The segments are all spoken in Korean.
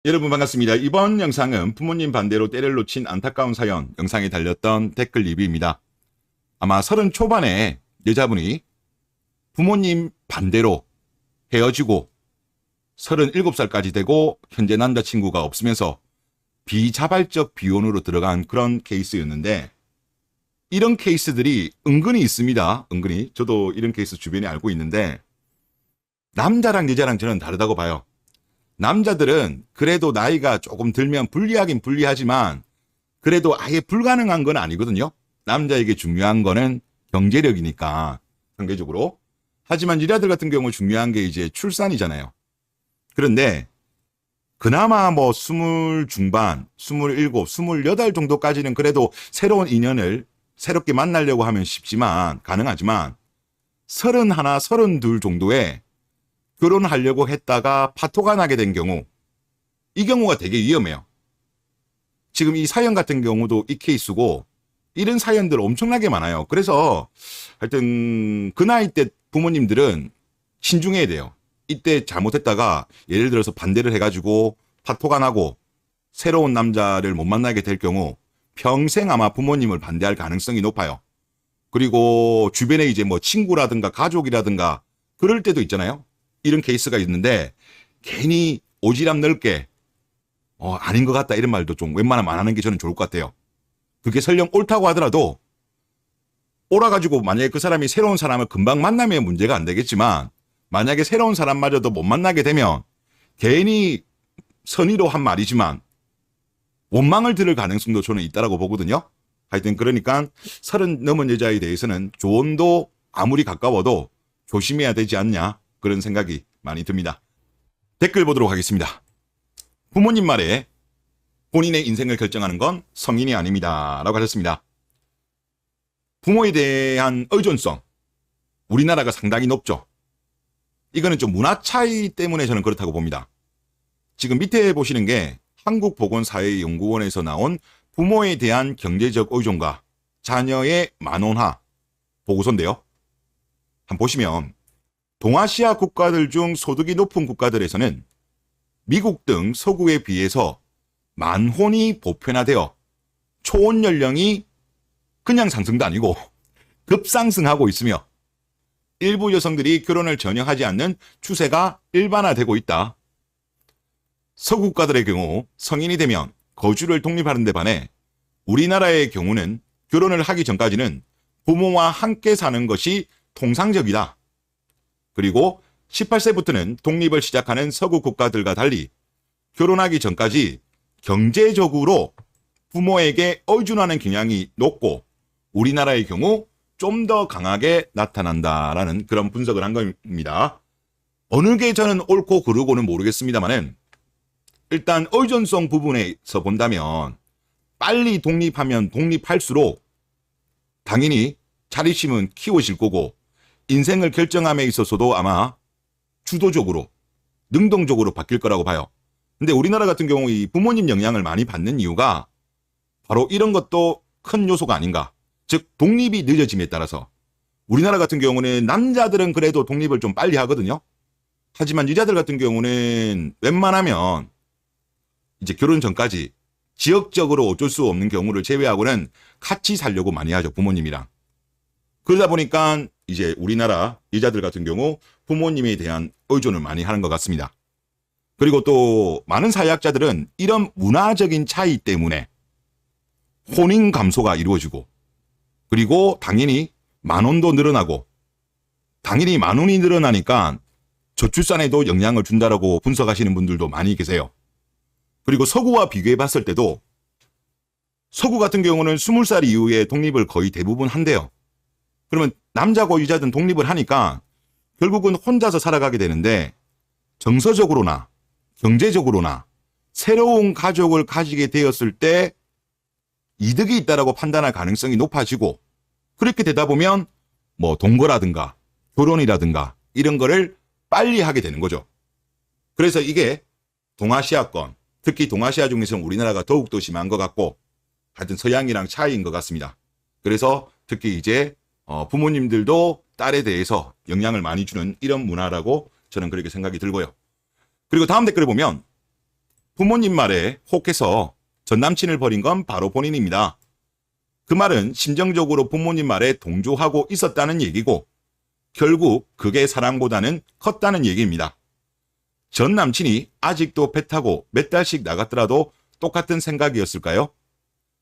여러분 반갑습니다. 이번 영상은 부모님 반대로 때를 놓친 안타까운 사연 영상에 달렸던 댓글 리뷰입니다. 아마 30 초반에 여자분이 부모님 반대로 헤어지고 37살까지 되고 현재 남자친구가 없으면서 비자발적 비혼으로 들어간 그런 케이스였는데, 이런 케이스들이 은근히 있습니다. 은근히. 저도 이런 케이스 주변에 알고 있는데, 남자랑 여자랑 저는 다르다고 봐요. 남자들은 그래도 나이가 조금 들면 불리하긴 불리하지만 그래도 아예 불가능한 건 아니거든요. 남자에게 중요한 거는 경제력이니까 상대적으로. 하지만 여자들 같은 경우 중요한 게 이제 출산이잖아요. 그런데 그나마 뭐 20 중반, 27, 28 정도까지는 그래도 새로운 인연을 새롭게 만나려고 하면 쉽지만 가능하지만 31, 32 정도에 결혼하려고 했다가 파토가 나게 된 경우, 이 경우가 되게 위험해요. 지금 이 사연 같은 경우도 이 케이스고, 이런 사연들 엄청나게 많아요. 그래서 하여튼 그 나이 때 부모님들은 신중해야 돼요. 이때 잘못했다가 예를 들어서 반대를 해가지고 파토가 나고 새로운 남자를 못 만나게 될 경우 평생 아마 부모님을 반대할 가능성이 높아요. 그리고 주변에 이제 뭐 친구라든가 가족이라든가 그럴 때도 있잖아요. 이런 케이스가 있는데 괜히 오지랖 넓게 아닌 것 같다 이런 말도 좀 웬만하면 안 하는 게 저는 좋을 것 같아요. 그게 설령 옳다고 하더라도 옳아가지고 만약에 그 사람이 새로운 사람을 금방 만나면 문제가 안 되겠지만, 만약에 새로운 사람마저도 못 만나게 되면 괜히 선의로 한 말이지만 원망을 들을 가능성도 저는 있다라고 보거든요. 하여튼 그러니까 30 넘은 여자에 대해서는 조언도 아무리 가까워도 조심해야 되지 않냐, 그런 생각이 많이 듭니다. 댓글 보도록 하겠습니다. 부모님 말에 본인의 인생을 결정하는 건 성인이 아닙니다 라고 하셨습니다. 부모에 대한 의존성, 우리나라가 상당히 높죠. 이거는 좀 문화 차이 때문에 저는 그렇다고 봅니다. 지금 밑에 보시는 게 한국보건사회연구원에서 나온 부모에 대한 경제적 의존과 자녀의 만원화 보고서인데요. 한번 보시면 동아시아 국가들 중 소득이 높은 국가들에서는 미국 등 서구에 비해서 만혼이 보편화되어 초혼 연령이 그냥 상승도 아니고 급상승하고 있으며 일부 여성들이 결혼을 전혀 하지 않는 추세가 일반화되고 있다. 서구 국가들의 경우 성인이 되면 거주를 독립하는 데 반해 우리나라의 경우는 결혼을 하기 전까지는 부모와 함께 사는 것이 통상적이다. 그리고 18세부터는 독립을 시작하는 서구 국가들과 달리 결혼하기 전까지 경제적으로 부모에게 의존하는 경향이 높고 우리나라의 경우 좀 더 강하게 나타난다라는 그런 분석을 한 겁니다. 어느 게 저는 옳고 그르고는 모르겠습니다만은 일단 의존성 부분에서 본다면 빨리 독립하면 독립할수록 당연히 자립심은 키워질 거고 인생을 결정함에 있어서도 아마 주도적으로 능동적으로 바뀔 거라고 봐요. 근데 우리나라 같은 경우 이 부모님 영향을 많이 받는 이유가 바로 이런 것도 큰 요소가 아닌가. 즉 독립이 늦어짐에 따라서 우리나라 같은 경우는 남자들은 그래도 독립을 좀 빨리 하거든요. 하지만 여자들 같은 경우는 웬만하면 이제 결혼 전까지 지역적으로 어쩔 수 없는 경우를 제외하고는 같이 살려고 많이 하죠, 부모님이랑. 그러다 보니까 이제 우리나라 여자들 같은 경우 부모님에 대한 의존을 많이 하는 것 같습니다. 그리고 또 많은 사회학자들은 이런 문화적인 차이 때문에 혼인 감소가 이루어지고, 그리고 당연히 만혼도 늘어나고, 당연히 만혼이 늘어나니까 저출산에도 영향을 준다라고 분석하시는 분들도 많이 계세요. 그리고 서구와 비교해 봤을 때도 서구 같은 경우는 20살 이후에 독립을 거의 대부분 한대요. 그러면 남자고 여자든 독립을 하니까 결국은 혼자서 살아가게 되는데 정서적으로나 경제적으로나 새로운 가족을 가지게 되었을 때 이득이 있다라고 판단할 가능성이 높아지고, 그렇게 되다 보면 뭐 동거라든가 결혼이라든가 이런 거를 빨리 하게 되는 거죠. 그래서 이게 동아시아권, 특히 동아시아 중에서는 우리나라가 더욱더 심한 것 같고, 하여튼 서양이랑 차이인 것 같습니다. 그래서 특히 이제 부모님들도 딸에 대해서 영향을 많이 주는 이런 문화라고 저는 그렇게 생각이 들고요. 그리고 다음 댓글을 보면 부모님 말에 혹해서 전 남친을 버린 건 바로 본인입니다. 그 말은 심정적으로 부모님 말에 동조하고 있었다는 얘기고 결국 그게 사랑보다는 컸다는 얘기입니다. 전 남친이 아직도 배 타고 몇 달씩 나갔더라도 똑같은 생각이었을까요?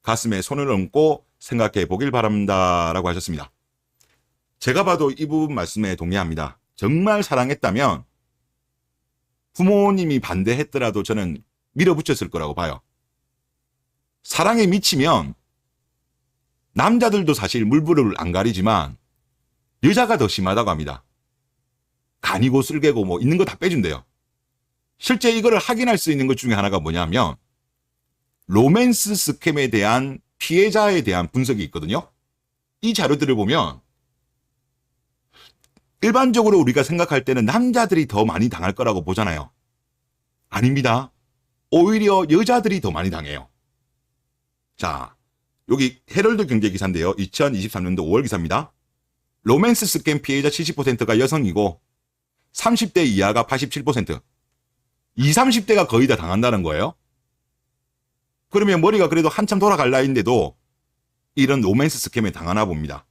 가슴에 손을 얹고 생각해 보길 바랍니다. 라고 하셨습니다. 제가 봐도 이 부분 말씀에 동의합니다. 정말 사랑했다면 부모님이 반대했더라도 저는 밀어붙였을 거라고 봐요. 사랑에 미치면 남자들도 사실 물불을 안 가리지만 여자가 더 심하다고 합니다. 간이고 쓸개고 뭐 있는 거 다 빼준대요. 실제 이거를 확인할 수 있는 것 중에 하나가 뭐냐면 로맨스 스캠에 대한 피해자에 대한 분석이 있거든요. 이 자료들을 보면 일반적으로 우리가 생각할 때는 남자들이 더 많이 당할 거라고 보잖아요. 아닙니다. 오히려 여자들이 더 많이 당해요. 자, 여기 헤럴드 경제 기사인데요. 2023년도 5월 기사입니다. 로맨스 스캠 피해자 70%가 여성이고 30대 이하가 87%, 20, 30대가 거의 다 당한다는 거예요. 그러면 머리가 그래도 한참 돌아갈 나이인데도 이런 로맨스 스캠에 당하나 봅니다.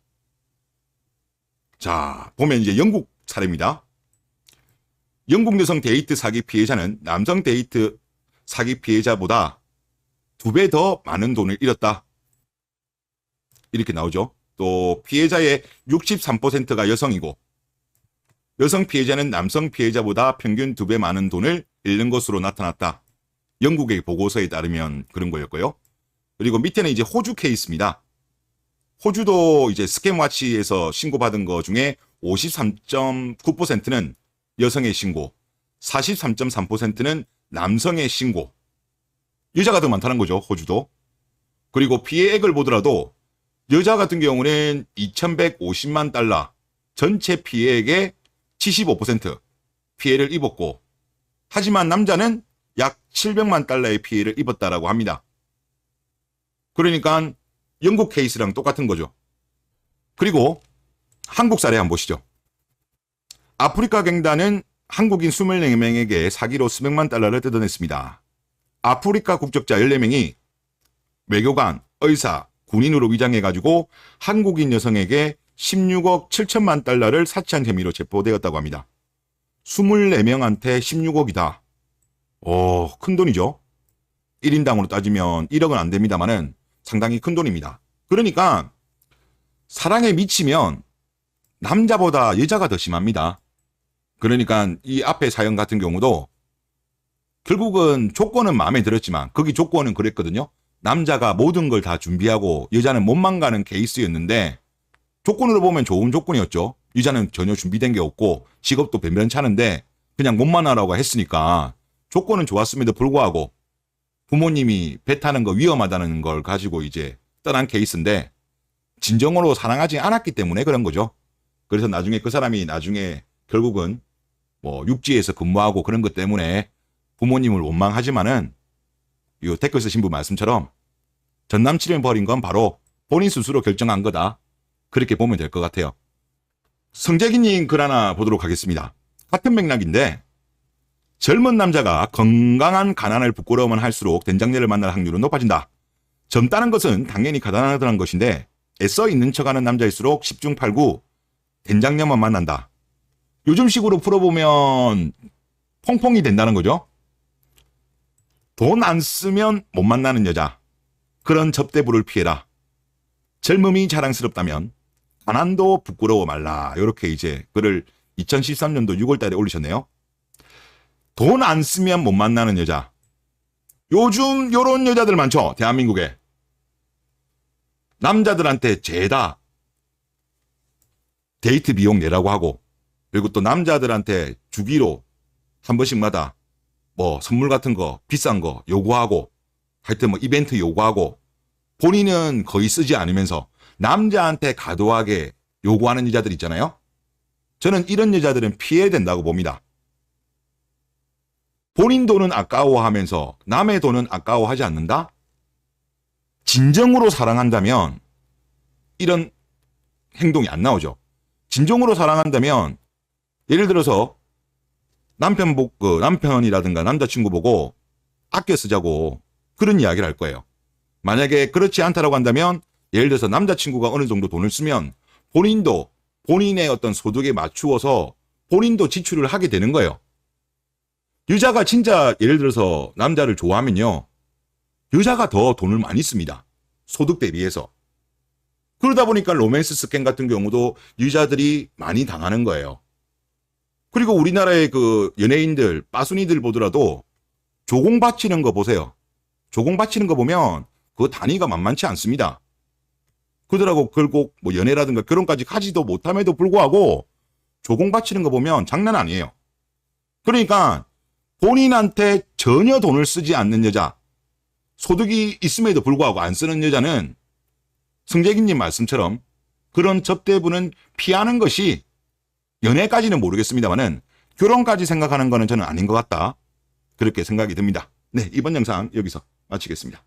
자, 보면 이제 영국 사례입니다. 영국 여성 데이트 사기 피해자는 남성 데이트 사기 피해자보다 2배 더 많은 돈을 잃었다. 이렇게 나오죠. 또 피해자의 63%가 여성이고 여성 피해자는 남성 피해자보다 평균 2배 많은 돈을 잃는 것으로 나타났다. 영국의 보고서에 따르면 그런 거였고요. 그리고 밑에는 이제 호주 케이스입니다. 호주도 이제 스캠워치에서 신고받은 거 중에 53.9%는 여성의 신고, 43.3%는 남성의 신고. 여자가 더 많다는 거죠, 호주도. 그리고 피해액을 보더라도 여자 같은 경우는 2,150만 달러, 전체 피해액의 75% 피해를 입었고, 하지만 남자는 약 700만 달러의 피해를 입었다라고 합니다. 그러니까 영국 케이스랑 똑같은 거죠. 그리고 한국 사례 한번 보시죠. 아프리카 갱단은 한국인 24명에게 사기로 수백만 달러를 뜯어냈습니다. 아프리카 국적자 14명이 외교관, 의사, 군인으로 위장해가지고 한국인 여성에게 16억 7천만 달러를 사치한 혐의로 체포되었다고 합니다. 24명한테 16억이다. 큰 돈이죠. 1인당으로 따지면 1억은 안 됩니다만은 상당히 큰 돈입니다. 그러니까 사랑에 미치면 남자보다 여자가 더 심합니다. 그러니까 이 앞에 사연 같은 경우도 결국은 조건은 마음에 들었지만 거기 조건은 그랬거든요. 남자가 모든 걸 다 준비하고 여자는 몸만 가는 케이스였는데 조건으로 보면 좋은 조건이었죠. 여자는 전혀 준비된 게 없고 직업도 변변찮은데 그냥 몸만 하라고 했으니까 조건은 좋았음에도 불구하고 부모님이 배 타는 거 위험하다는 걸 가지고 이제 떠난 케이스인데 진정으로 사랑하지 않았기 때문에 그런 거죠. 그래서 나중에 그 사람이 나중에 결국은 뭐 육지에서 근무하고 그런 것 때문에 부모님을 원망하지만은 이 댓글 쓰신 분 말씀처럼 전 남친을 버린 건 바로 본인 스스로 결정한 거다. 그렇게 보면 될 것 같아요. 성재기님 글 하나 보도록 하겠습니다. 같은 맥락인데 젊은 남자가 건강한 가난을 부끄러워만 할수록 된장녀를 만날 확률은 높아진다. 젊다는 것은 당연히 가난하다는 것인데 애써 있는 척하는 남자일수록 10중 8구 된장녀만 만난다. 요즘식으로 풀어보면 퐁퐁이 된다는 거죠. 돈 안 쓰면 못 만나는 여자. 그런 접대부를 피해라. 젊음이 자랑스럽다면 가난도 부끄러워 말라. 이렇게 이제 글을 2013년도 6월 달에 올리셨네요. 돈 안 쓰면 못 만나는 여자. 요즘 요런 여자들 많죠. 대한민국에. 남자들한테 죄다 데이트 비용 내라고 하고 그리고 또 남자들한테 주기로 한 번씩마다 뭐 선물 같은 거 비싼 거 요구하고 하여튼 뭐 이벤트 요구하고 본인은 거의 쓰지 않으면서 남자한테 과도하게 요구하는 여자들 있잖아요. 저는 이런 여자들은 피해야 된다고 봅니다. 본인 돈은 아까워하면서 남의 돈은 아까워하지 않는다? 진정으로 사랑한다면 이런 행동이 안 나오죠. 진정으로 사랑한다면 예를 들어서 남편이라든가 남자친구 보고 아껴 쓰자고 그런 이야기를 할 거예요. 만약에 그렇지 않다라고 한다면 예를 들어서 남자친구가 어느 정도 돈을 쓰면 본인도 본인의 어떤 소득에 맞추어서 본인도 지출을 하게 되는 거예요. 여자가 진짜 예를 들어서 남자를 좋아하면요. 여자가 더 돈을 많이 씁니다. 소득 대비해서. 그러다 보니까 로맨스 스캠 같은 경우도 여자들이 많이 당하는 거예요. 그리고 우리나라의 그 연예인들, 빠순이들 보더라도 조공 바치는 거 보세요. 조공 바치는 거 보면 그 단위가 만만치 않습니다. 그들하고 결국 뭐 연애라든가 결혼까지 하지도 못함에도 불구하고 조공 바치는 거 보면 장난 아니에요. 그러니까 본인한테 전혀 돈을 쓰지 않는 여자, 소득이 있음에도 불구하고 안 쓰는 여자는 승재기님 말씀처럼 그런 접대부는 피하는 것이 연애까지는 모르겠습니다만은 결혼까지 생각하는 거는 저는 아닌 것 같다. 그렇게 생각이 듭니다. 네, 이번 영상 여기서 마치겠습니다.